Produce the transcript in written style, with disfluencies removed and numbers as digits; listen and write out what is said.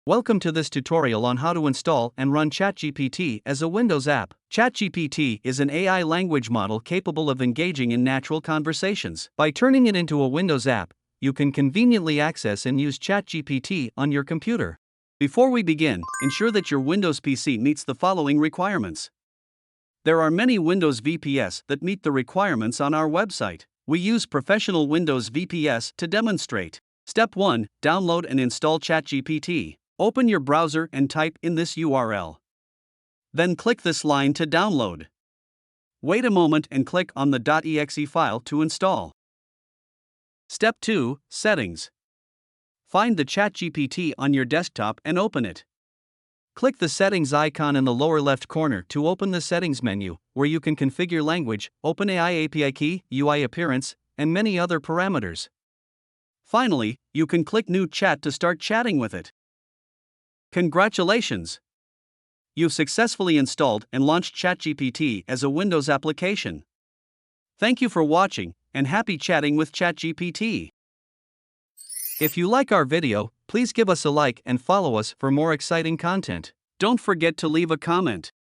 Welcome to this tutorial on how to install and run ChatGPT as a Windows app. ChatGPT is an AI language model capable of engaging in natural conversations. By turning it into a Windows app, you can conveniently access and use ChatGPT on your computer. Before we begin, ensure that your Windows PC meets the following requirements. There are many Windows VPS that meet the requirements on our website. We use professional Windows VPS to demonstrate. Step 1. Download and install ChatGPT. Open your browser and type in this URL. Then click this line to download. Wait a moment and click on the .exe file to install. Step 2. Settings. Find the ChatGPT on your desktop and open it. Click the settings icon in the lower left corner to open the settings menu, where you can configure language, OpenAI API key, UI appearance, and many other parameters. Finally, you can click New Chat to start chatting with it. Congratulations! You've successfully installed and launched ChatGPT as a Windows application. Thank you for watching, and happy chatting with ChatGPT. If you like our video, please give us a like and follow us for more exciting content. Don't forget to leave a comment.